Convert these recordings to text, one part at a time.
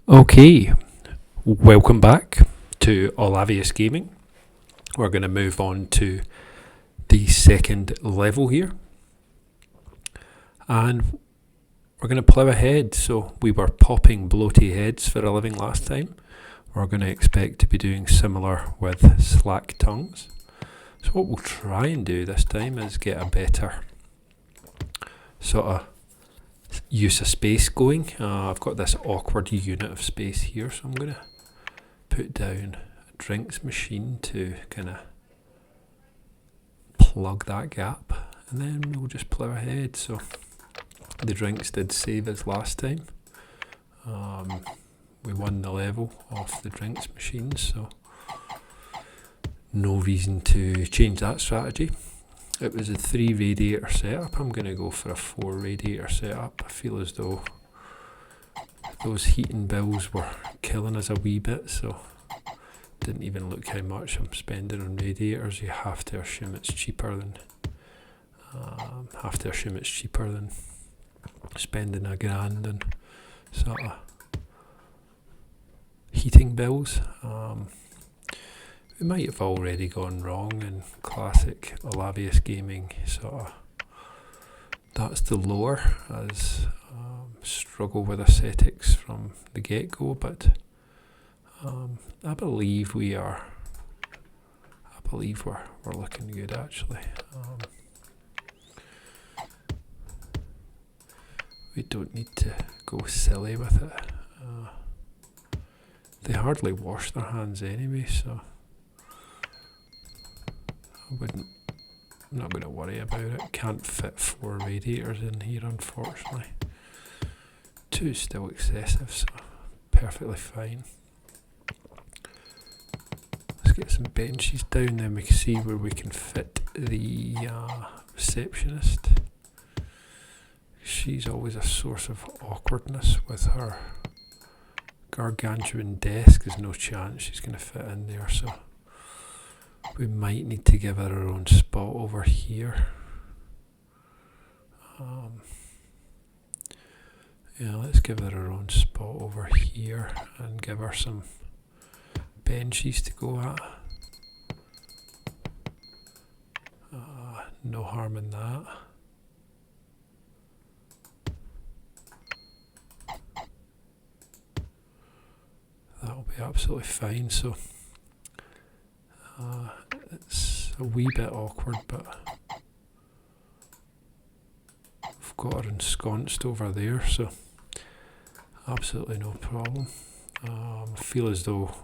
Okay, welcome back to Olavius Gaming. We're going to move on to the second level here, and we're going to plough ahead. So we were popping bloaty heads for a living last time. We're going to expect to be doing similar with slack tongues. So what we'll try and do this time is get a better sort of use of space going. I've got this awkward unit of space here, so I'm going to put down a drinks machine to kind of plug that gap, and then we'll just plough ahead. So the drinks did save us last time. We won the level off the drinks machine, so no reason to change that strategy. It was a 3 radiator setup. I'm going to go for a 4 radiator setup. I feel as though those heating bills were killing us a wee bit, so didn't even look how much I'm spending on radiators. You have to assume it's cheaper than spending $1,000 on sort of heating bills. We might have already gone wrong in classic Olavius Gaming, sort of. That's the lore, as struggle with aesthetics from the get-go, but I believe we're looking good actually. We don't need to go silly with it. They hardly wash their hands anyway, so I'm not going to worry about it. Can't fit 4 radiators in here, unfortunately. 2 is still excessive, so perfectly fine. Let's get some benches down, then we can see where we can fit the receptionist. She's always a source of awkwardness with her gargantuan desk. There's no chance she's going to fit in there, so we might need to give her own spot over here. Let's give her own spot over here and give her some benches to go at. No harm in that. That'll be absolutely fine. So it's a wee bit awkward, but we've got her ensconced over there, so absolutely no problem. I feel as though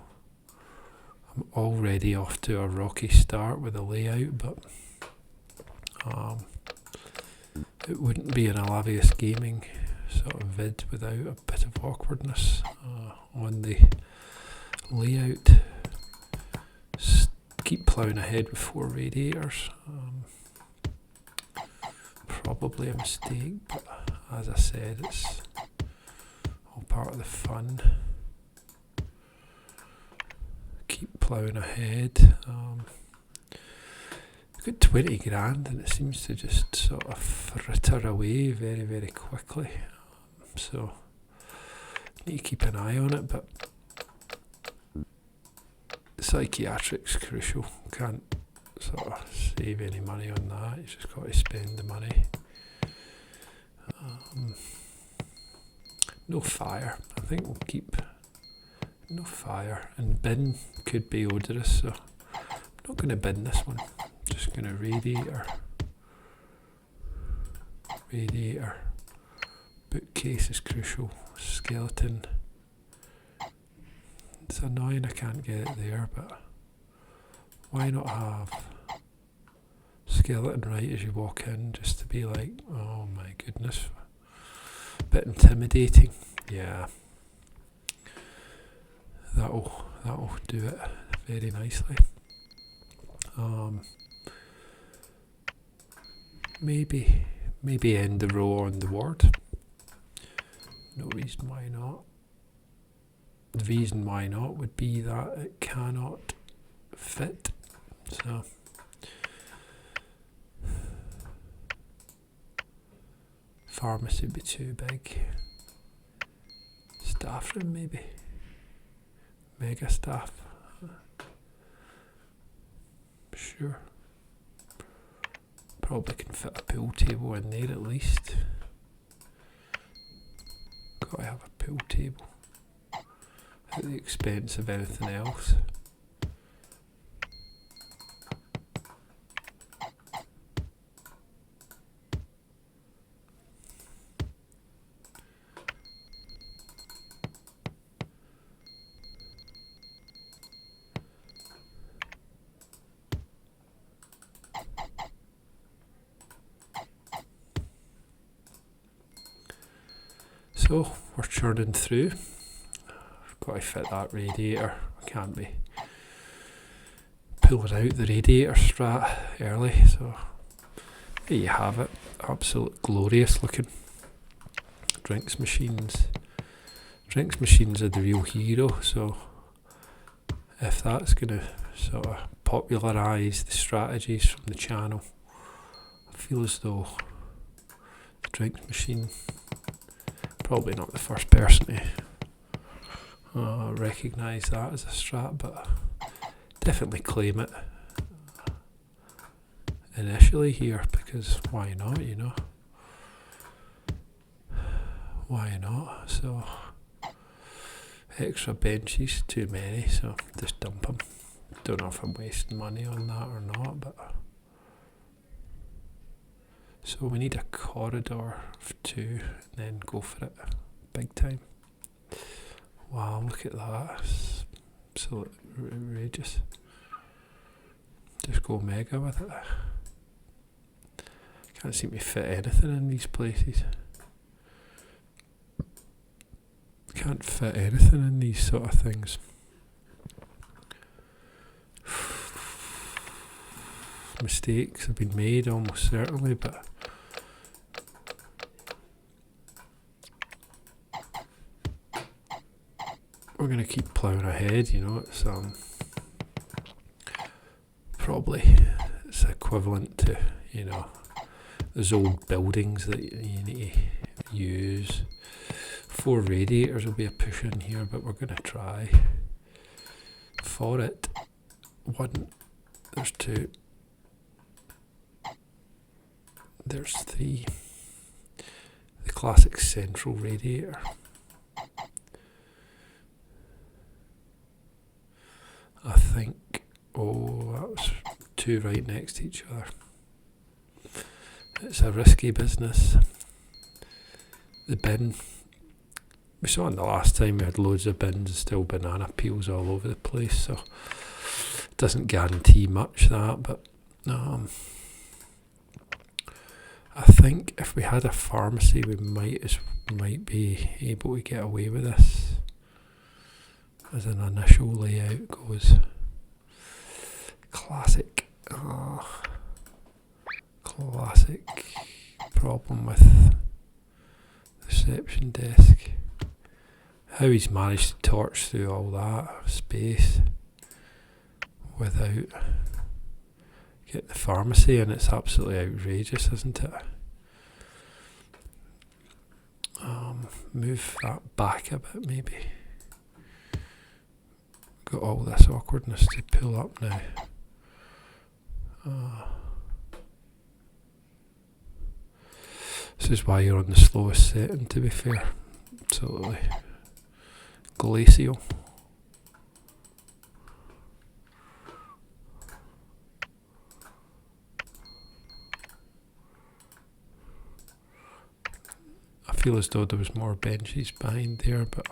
I'm already off to a rocky start with the layout, but it wouldn't be an Olavius Gaming sort of vid without a bit of awkwardness on the layout. Keep ploughing ahead with 4 radiators. Probably a mistake, but as I said, it's all part of the fun. Keep ploughing ahead. We've got 20 grand and it seems to just sort of fritter away very, very quickly. So need to keep an eye on it, but psychiatric's crucial. Can't sort of save any money on that. You just got to spend the money. No fire. I think we'll keep no fire. And bin could be odorous, so I'm not going to bin this one. Just going to radiator. Bookcase is crucial. Skeleton. It's annoying I can't get it there, but why not have skeleton right as you walk in, just to be like, oh my goodness, a bit intimidating. Yeah, that'll do it very nicely. Maybe end the row on the ward. No reason why not. The reason why not would be that it cannot fit. So pharmacy would be too big. staff room maybe. Mega staff. Sure. Probably can fit a pool table in there at least. Gotta have a pool table. At the expense of anything else. So we're churning through. I've got to fit that radiator. I can't be pulling out the radiator strat early. So there you have it. Absolute glorious looking drinks machines. Drinks machines are the real hero. So if that's going to sort of popularise the strategies from the channel, I feel as though the drinks machine, probably not the first person to recognise that as a strat, but definitely claim it initially here, because why not, you know? Why not? So extra benches, too many, so just dump them. Don't know if I'm wasting money on that or not, but so we need a corridor of 2 and then go for it big time. Wow, look at that. It's absolutely outrageous. Just go mega with it. Can't seem to fit anything in these places. Can't fit anything in these sort of things. Mistakes have been made almost certainly, but we're going to keep ploughing ahead, you know. It's probably it's equivalent to, you know, those old buildings that you need to use. 4 radiators will be a push in here, but we're going to try for it. 1, there's 2, there's 3. The classic central radiator. I think, oh, that was 2 right next to each other. It's a risky business. The bin, we saw it the last time, we had loads of bins and still banana peels all over the place, so it doesn't guarantee much that, but I think if we had a pharmacy we might be able to get away with this. As an initial layout goes. Classic problem with the reception desk. How he's managed to torch through all that space without getting the pharmacy, and it's absolutely outrageous, isn't it? Move that back a bit maybe. Got all this awkwardness to pull up now. This is why you're on the slowest setting, to be fair. Absolutely glacial. I feel as though there was more benches behind there, but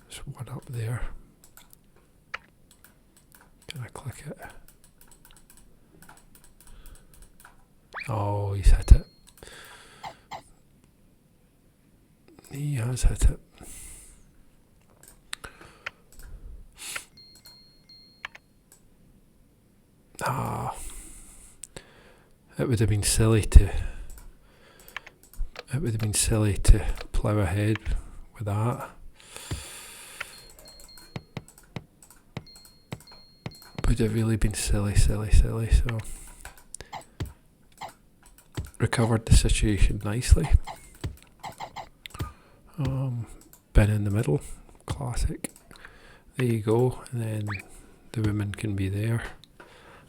there's one up there. Can I click it? Oh, he's hit it. He has hit it. It would have been silly to plough ahead with that. Would have really been silly, so recovered the situation nicely. Bin in the middle, classic. There you go, and then the women can be there.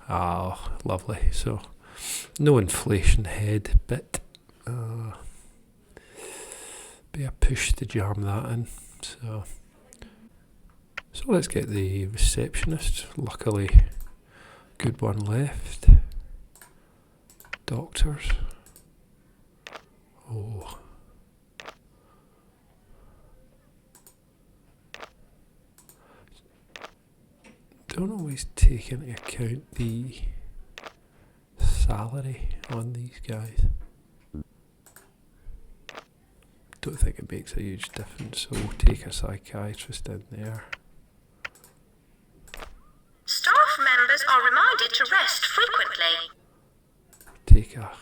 Ah, lovely. So no inflation head bit. Be a push to jam that in. So let's get the receptionist. Luckily, good one left. Doctors. Oh. Don't always take into account the salary on these guys. Don't think it makes a huge difference, so we'll take a psychiatrist in there. Staff members are reminded to rest frequently. Take a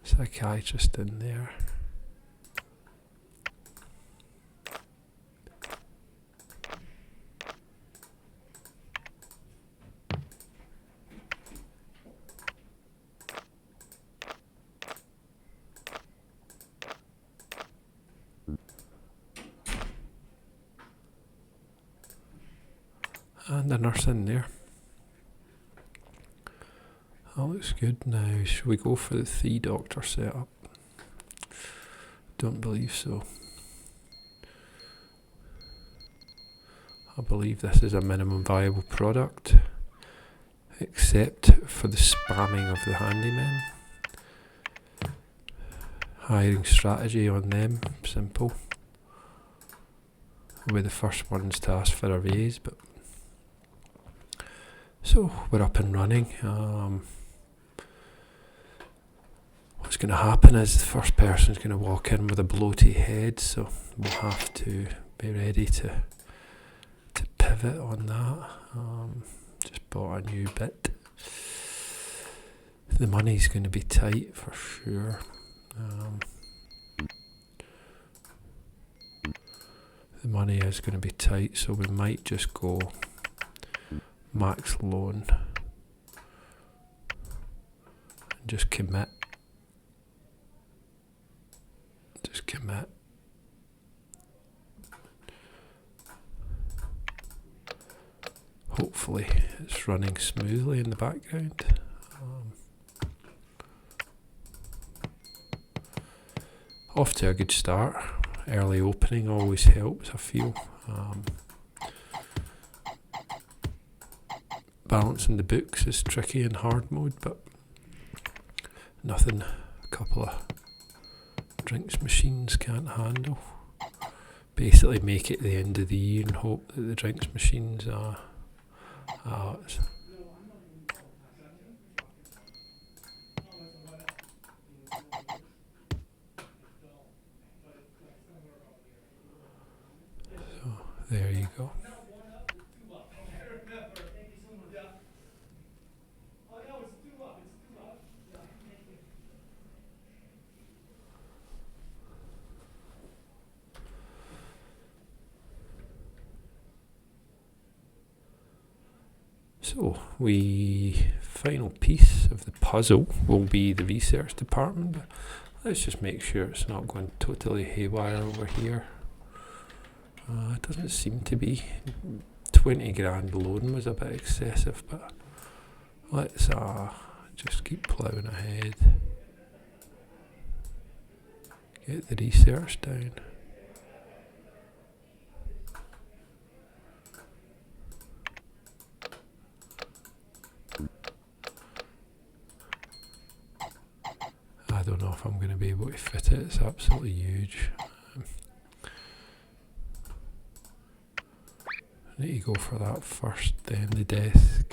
psychiatrist in there. And a nurse in there. That looks good. Now, should we go for the 3-doctor setup? Don't believe so. I believe this is a minimum viable product, except for the spamming of the handymen. Hiring strategy on them, simple. We're the first ones to ask for a raise, but so we're up and running. What's going to happen is the first person's going to walk in with a bloated head, so we'll have to be ready to pivot on that. Just bought a new bit. The money's going to be tight for sure. The money is going to be tight, so we might just go max loan and just commit. Hopefully it's running smoothly in the background. Off to a good start. Early opening always helps, I feel. Balancing the books is tricky in hard mode, but nothing a couple of drinks machines can't handle. Basically make it the end of the year and hope that the drinks machines are so there you go. So final piece of the puzzle will be the research department, but let's just make sure it's not going totally haywire over here. It doesn't seem to be. 20 grand loan was a bit excessive, but let's just keep ploughing ahead. Get the research down. I don't know if I'm going to be able to fit it, it's absolutely huge. I need to go for that first, then the desk.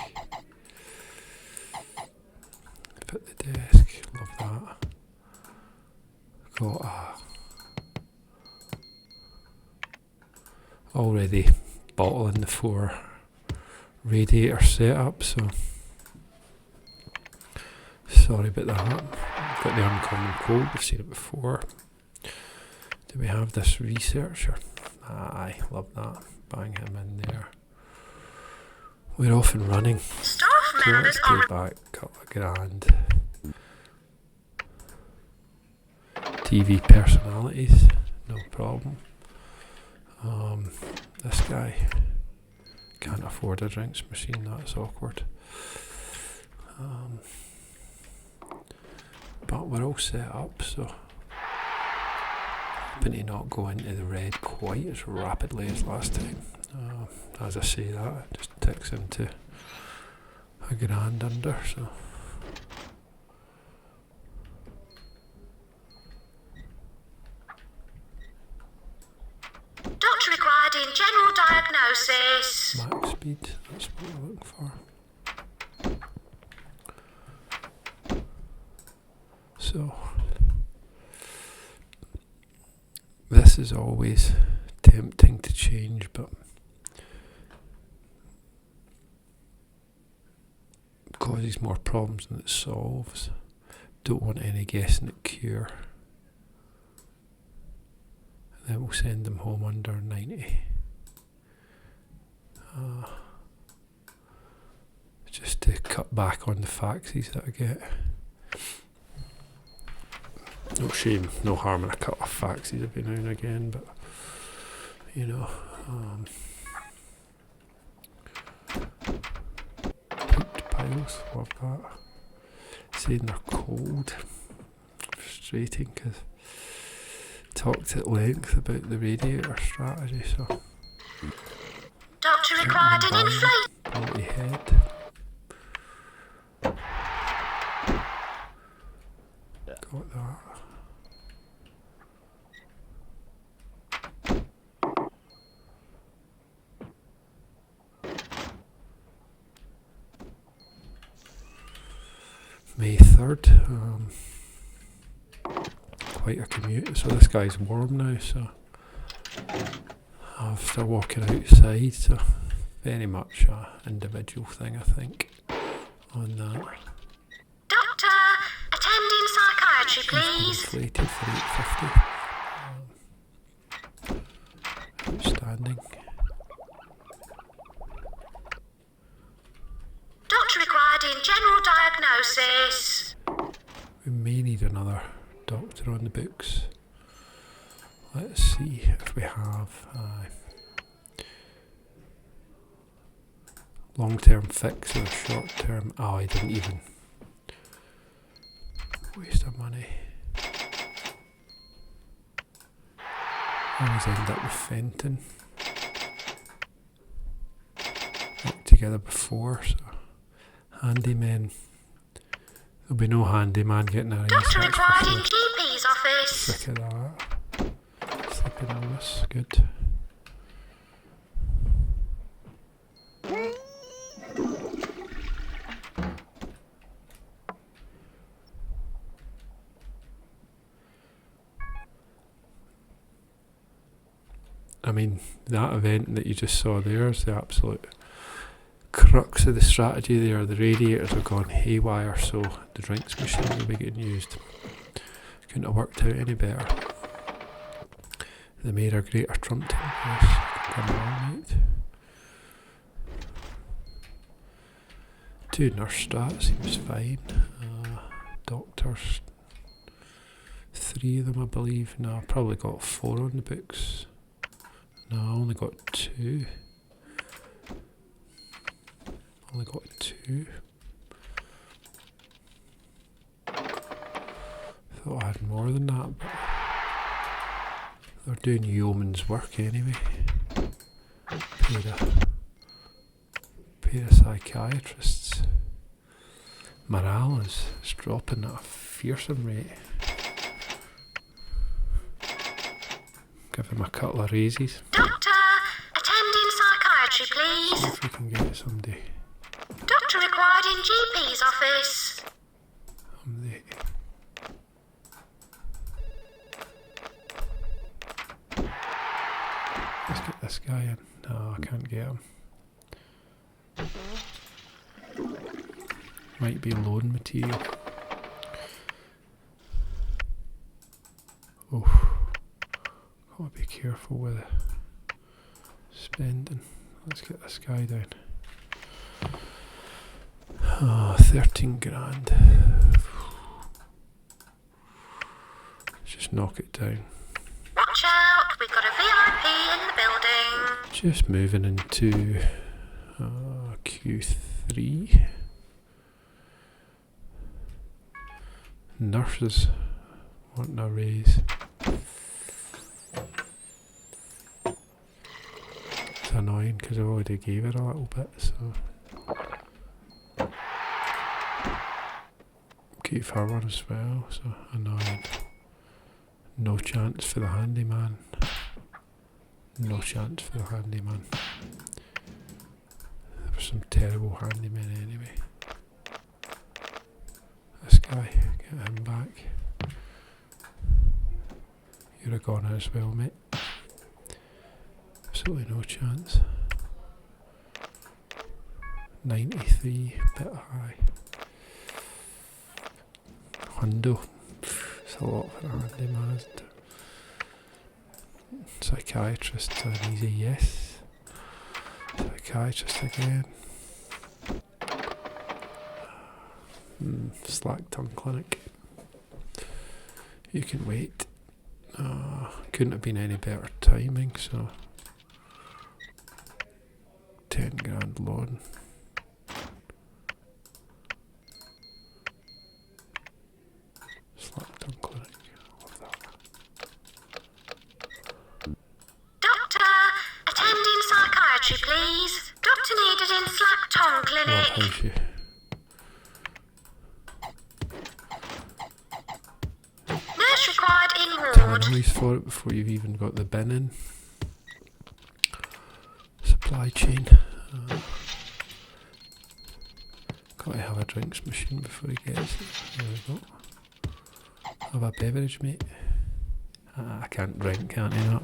Fit the desk, love that. Got already bottling the 4 radiator setup, so sorry about that. Got the uncommon cold, we've seen it before. Do we have this researcher? Aye, love that. Bang him in there. We're off and running. Staff So members let's are pay back a couple of grand. TV personalities. no problem. This guy can't afford a drinks machine, that's awkward. But we're all set up, so hoping to not go into the red quite as rapidly as last time. As I say that, it just ticks into a grand under, so. Doctor required in general diagnosis. Max speed, that's what we're looking for. So, this is always tempting to change, but causes more problems than it solves. Don't want any guessing at cure. And then we'll send them home under 90. Just to cut back on the faxes that I get. No shame, no harm in a cut off faxes every now and again, but you know, pooped piles, love that. Saying they're cold, frustrating because talked at length about the radiator strategy, so. Doctor required an inflate. Bloody head. Got that. May 3rd. Quite a commute. So this guy's warm now, so I'm still walking outside, so very much a individual thing, I think, on that. Doctor, attending psychiatry, please. Inflated for 850. Outstanding. Doctor required in general diagnosis. We may need another doctor on the books. Let's see if we have long-term fix or short-term. Oh, I didn't even waste our money. I always end up with Fenton. Worked together before, so handymen. There'll be no handyman getting a Doctor research required for in GP's office. sick of that. Sick of illness. Good. I mean, that event that you just saw there is the absolute crux of the strategy there. The radiators have gone haywire, so the drinks machine will be getting used. Couldn't have worked out any better. They made a greater Trumpton. Yes, come on, mate. 2 nurse stats seems fine. Doctors, 3 of them I believe. No, I've probably got 4 on the books. No, I only got 2. Only got 2. Thought I had more than that, but they're doing yeoman's work anyway. Paid a psychiatrists. Morale is dropping at a fearsome rate. Give them a couple of raises. Doctor, attending psychiatry, please. See if we can get somebody. Doctor required in GP's office. Let's get this guy in. No, I can't get him. Might be loan material. Oh, gotta be careful with spending. Let's get this guy down. 13 grand. Let's just knock it down. Watcher, We've got a VIP in the building. Just moving into Q3. Nurses wanting a raise. It's annoying because I already gave it a little bit, so gave her one as well, so annoying. No chance for the handyman. No chance for the handyman. There were some terrible handymen anyway. This guy, get him back. You're a goner as well, mate. Absolutely no chance. 93, bit high. Hundo. It's a lot for a handyman, isn't it? Psychiatrist, an easy yes. Psychiatrist again. Slack tongue clinic. You can wait. Couldn't have been any better timing, so 10 grand loan. Slack tongue clinic. Love that. Doctor, attending psychiatry, please. Doctor needed in Slack Tongue Clinic. How's she? Nurse required in ward. Calories for it before you've even got the bin in. Supply chain. Got to have a drinks machine before he gets it. There we go. Have a beverage, mate. I can't drink, can't I not?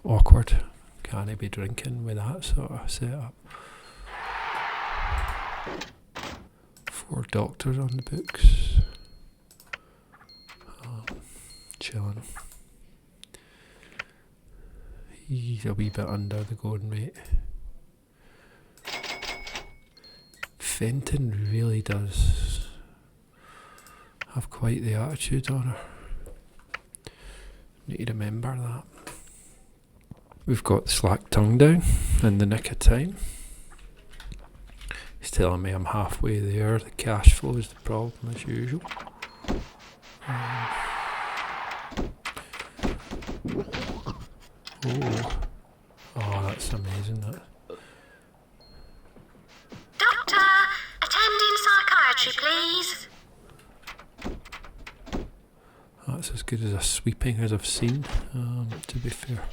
Awkward. Can't I be drinking with that sort of setup? 4 doctors on the books. Chilling. He's a wee bit under the going rate. Fenton really does have quite the attitude on her. Need to remember that. We've got the slack tongue down in the nick of time. He's telling me I'm halfway there. The cash flow is the problem as usual. Oh, that's amazing. That. Doctor, attending psychiatry, please. That's as good as a sweeping as I've seen, to be fair.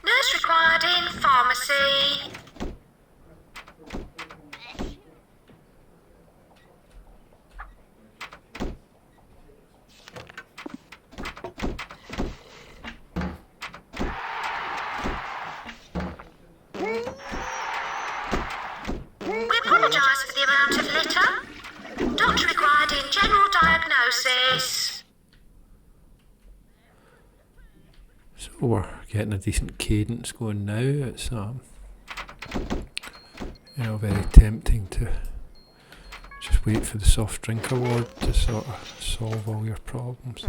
Nurse required in pharmacy. We apologise for the amount of litter. Doctor required in general diagnosis. So we're getting a decent cadence going now. It's very tempting to just wait for the soft drink award to sort of solve all your problems.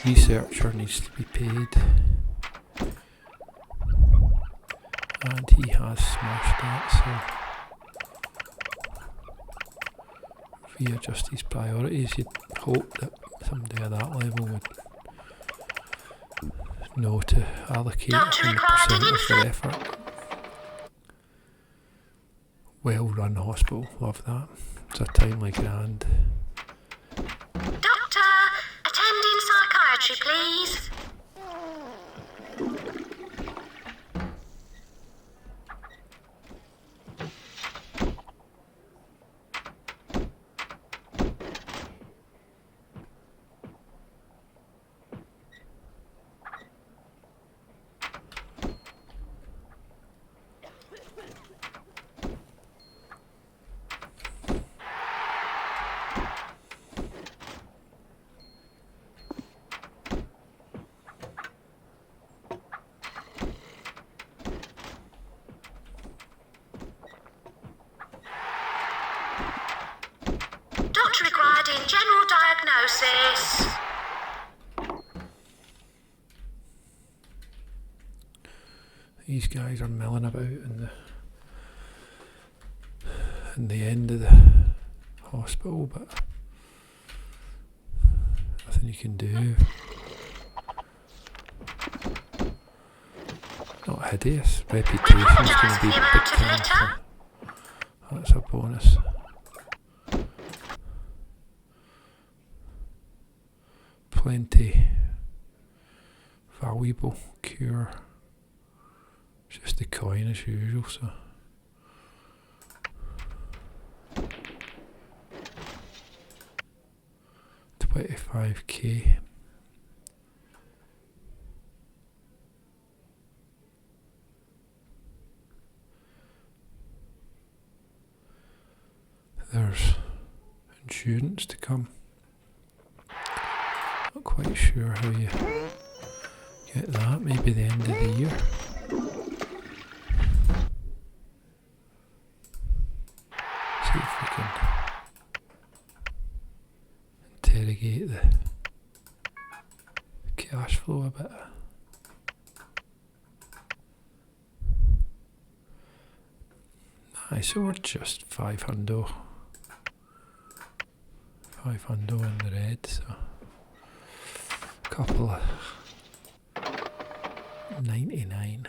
Researcher needs to be paid, and he has smashed that. So if he adjusts his priorities, you'd hope that somebody at that level would know to allocate 100% of their effort. Well run hospital, love that. It's a timely grand. Doctor, attending psychiatry, please. regarding general diagnosis. These guys are milling about in the end of the hospital, but nothing you can do. Not hideous. Reputation's going to be big time, so that's a bonus. Plenty valuable cure. Just the coin as usual, so 25k. There's insurance to come. Not quite sure how you get that. Maybe the end of the year. See if we can interrogate the cash flow a bit. Aye, so we're just 500 in the red, so a couple of 99.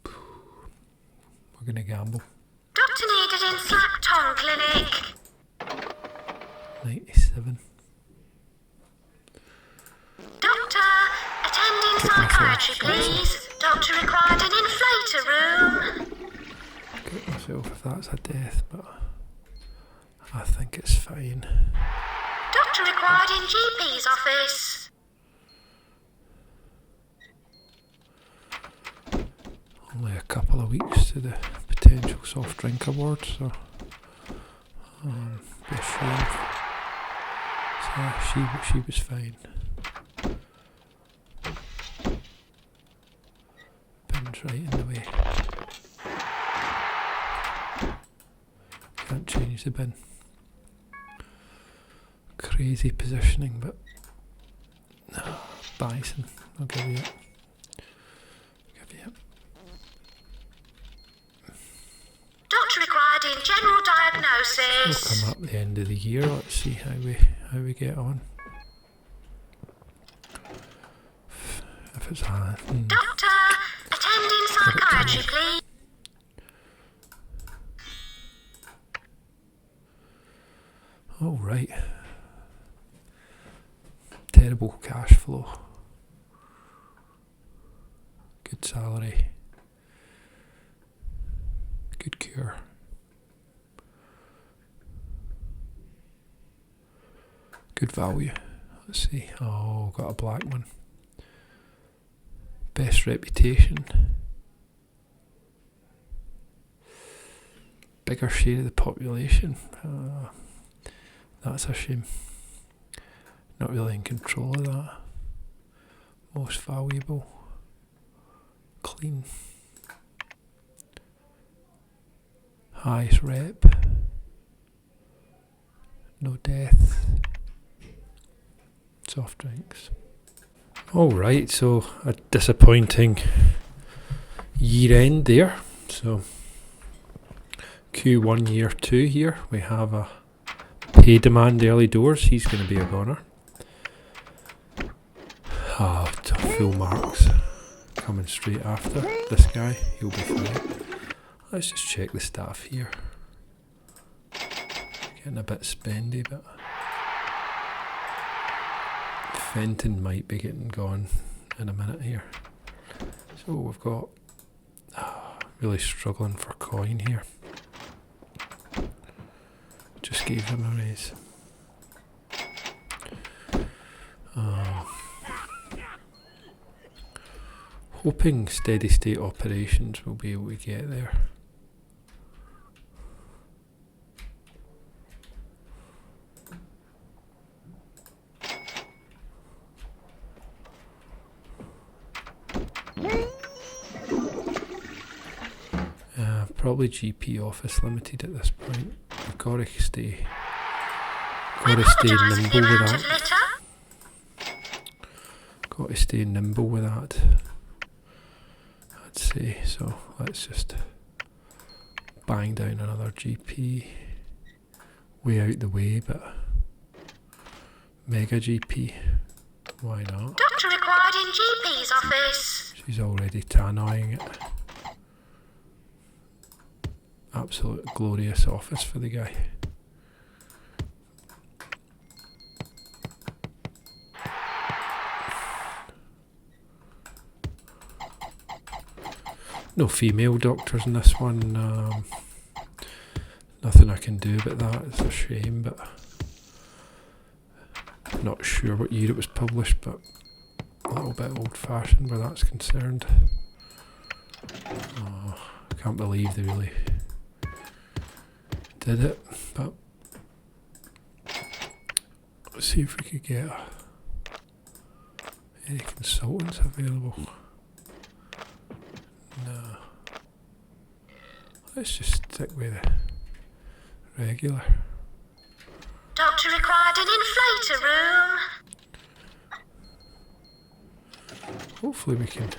We're gonna gamble. Doctor needed in Slack Tongue Clinic. 97. Doctor, attending psychiatry, please. Doctor required an inflator room. Get myself if that's a death, but I think it's fine. Doctor required in GP's office. Only a couple of weeks to the potential soft drink award, so be ashamed. So she was fine. Bin's right in the way. Can't change the bin. Crazy positioning, but bison. I'll give you it. Doctor required in general diagnosis. We'll come up the end of the year. Let's see how we get on. If it's Doctor, attending psychiatry, please. Oh right. Terrible cash flow. Good salary. Good cure. Good value. Let's see. Oh, got a black one. Best reputation. Bigger share of the population. That's a shame. Not really in control of that. Most valuable. Clean. Highest rep. No death. Soft drinks. Alright, so a disappointing year end there. So Q1 year 2 here. We have a pay demand early doors. He's going to be a goner. Full marks coming straight after this guy. He'll be fine. Let's just check the staff here. Getting a bit spendy, but Fenton might be getting gone in a minute here. So we've got really struggling for coin here. Just gave him a raise. Hoping steady state operations will be able to get there. Probably GP office limited at this point. You've got to stay We nimble with apologise for the amount that. of litter. Got to stay nimble with that, I'd say. So let's just bang down another GP. Way out the way, but mega GP. Why not? Doctor required in GP's office. She's already tannoying it. Absolute glorious office for the guy. No female doctors in this one. Nothing I can do about that. It's a shame, but not sure what year it was published, but a little bit old-fashioned where that's concerned. Oh, I can't believe they really did it, but let's see if we could get any consultants available. No. Let's just stick with the regular. Doctor required an inflator room. Hopefully we can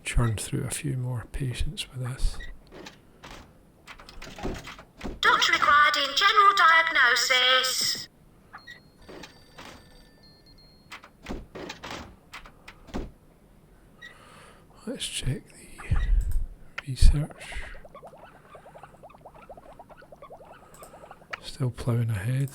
churn through a few more patients with this. Doctor required in general diagnosis. Let's check the research. Still ploughing ahead.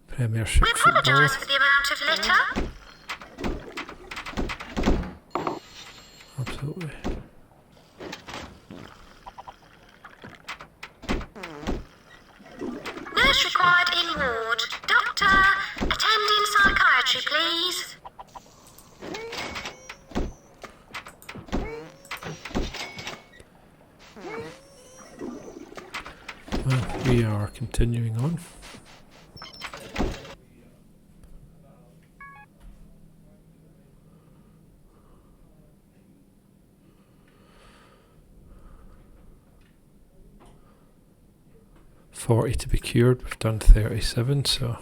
Premiership We football. apologise for the amount of litter. Absolutely. Nurse required in ward. Doctor, attend in psychiatry, please. Well, we are continuing on. .40 to be cured. We've done 37, so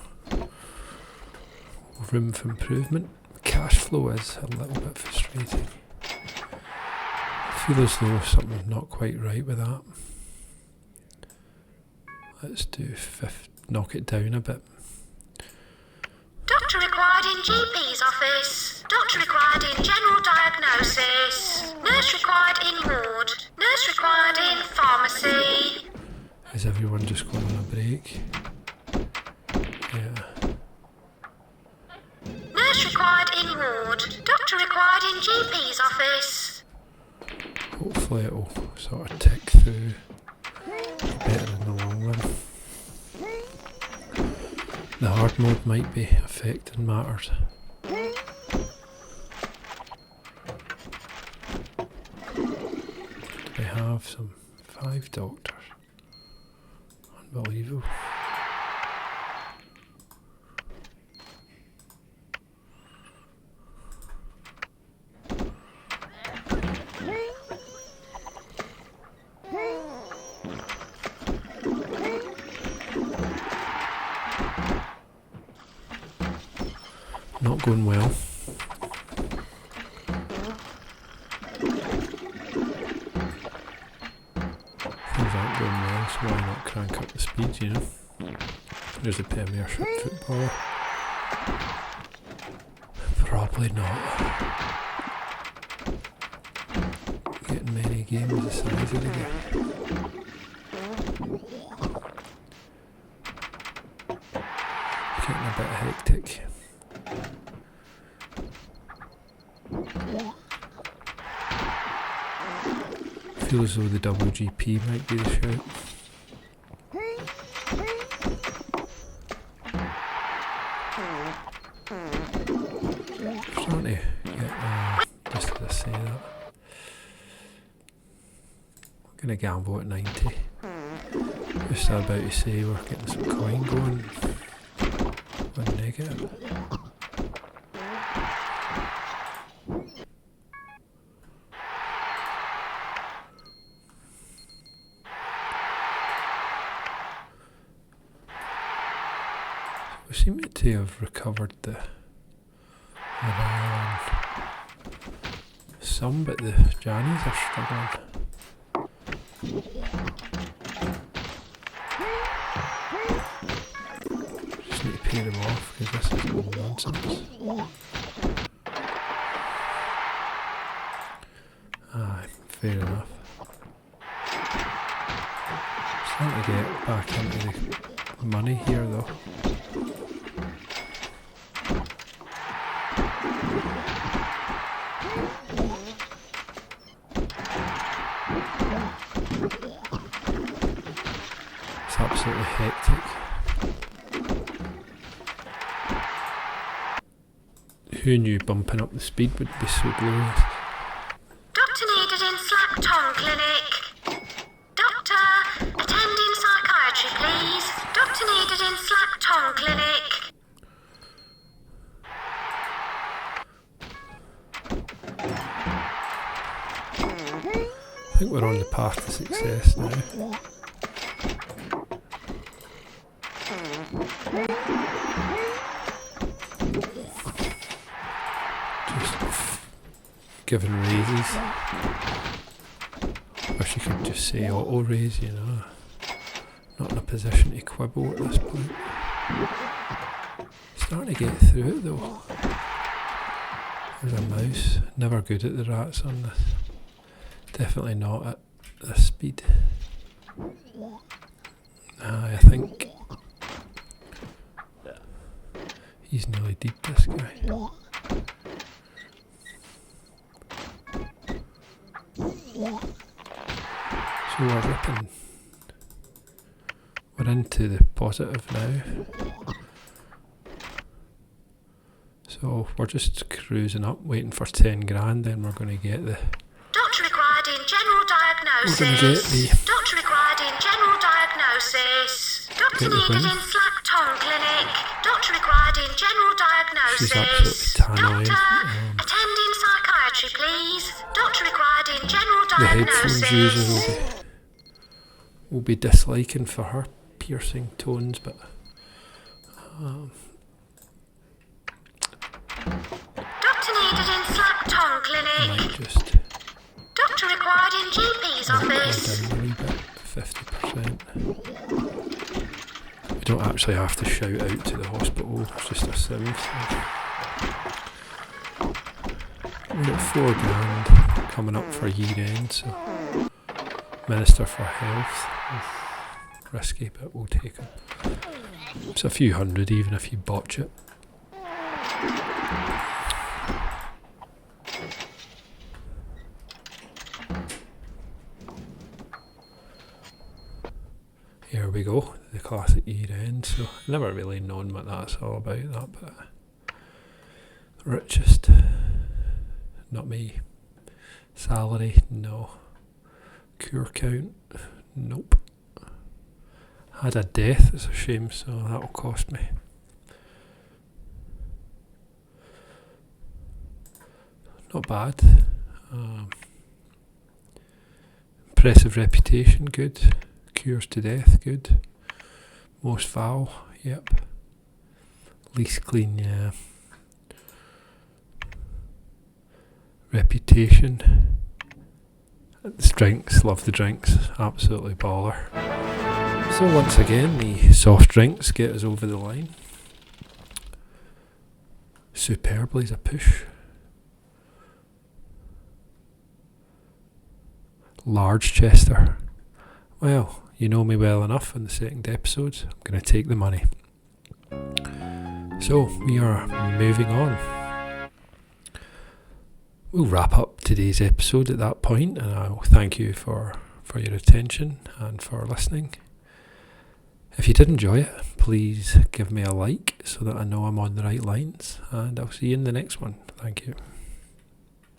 room for improvement. Cash flow is a little bit frustrating. I feel as though something's not quite right with that. Let's do knock it down a bit. Doctor required in GP's office. Doctor required in general diagnosis. Nurse required in ward. Nurse required in pharmacy. Is everyone just going on a break? Yeah. Nurse required in ward. Doctor required in GP's office. Hopefully it'll sort of tick through better in the long run. The hard mode might be affecting matters. We have some 5 doctors. Unbelievable. Not going well. Things aren't going well, so why not crank up the speed, you know? There's a Premiership footballer. Probably not. Getting many games the size of the game. Getting a bit hectic. I feel as though the double GP might be the shout. Starting to get, just as I say that, I'm going to gamble at 90. Just about to say we're getting some coin going. 1 negative. again. We seem to have recovered the morale on some, but the Jannies are struggling. Just need to pay them off because this is all nonsense. Aye, fair enough. Starting to get back into the money here though. It's absolutely hectic. Who knew bumping up the speed would be so glorious? Doctor needed in Slack Tongue Clinic. Doctor, attending psychiatry, please. Doctor needed in Slack Tongue Clinic. I think we're on the path to success now. Just giving raises. Wish you could just say auto raise, you know. Not in a position to quibble at this point. Starting to get through it though. There's a mouse. Never good at the rats on this. Definitely not at this speed. I think he's nearly deep, this guy. So we're ripping. We're into the positive now. So we're just cruising up, waiting for 10 grand, then we're going to get the... Doctor required in general diagnosis. We're going to get the... Doctor required in general diagnosis. Doctor needed in Slack Tongue Clinic. Doctor required in general diagnosis. She's absolutely tannoying. Doctor, attending psychiatry, please. Doctor required in general The headphones diagnosis. user will be disliking for her piercing tones, but Doctor needed in Slack Tongue I Clinic. might just Doctor required in GP's knock her office. down a wee bit, 50%. We don't actually have to shout out to the hospital, it's just a sim. We've got 4 grand coming up for year end, so Minister for Health, risky, but we'll take it. It's a few hundred even if you botch it. Here we go, the classic year end. So I've never really known what that's all about, that, but richest, not me. Salary, no. Cure count, nope. Had a death, it's a shame, so that'll cost me. Not bad. Impressive reputation, good. Cures to death, good. Most foul, yep. Least clean, yeah. Reputation. Drinks, love the drinks, absolutely baller. So once again, the soft drinks get us over the line. Superbly as a push. Large Chester. Well, you know me well enough in the second episode. I'm going to take the money. So we are moving on. We'll wrap up today's episode at that point, and I'll thank you for your attention and for listening. If you did enjoy it, please give me a like so that I know I'm on the right lines, and I'll see you in the next one. Thank you.